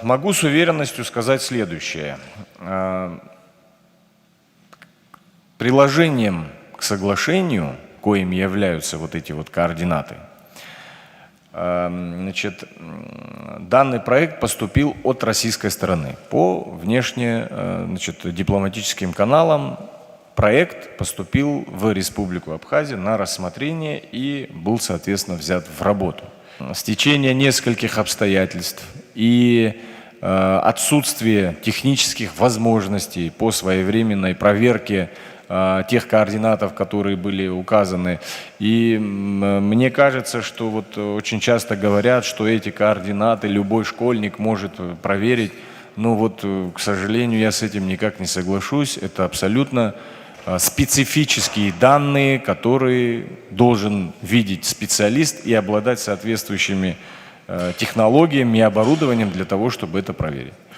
Могу с уверенностью сказать следующее. Приложением к соглашению, коим являются вот эти вот координаты, значит, данный проект поступил от российской стороны. По дипломатическим каналам проект поступил в Республику Абхазия на рассмотрение и был, соответственно, взят в работу. Стечение нескольких обстоятельств и отсутствие технических возможностей по своевременной проверке тех координатов, которые были указаны. И мне кажется, что вот очень часто говорят, что эти координаты любой школьник может проверить. Но вот, к сожалению, я с этим никак не соглашусь. Это абсолютно специфические данные, которые должен видеть специалист и обладать соответствующими технологиями и оборудованием для того, чтобы это проверить.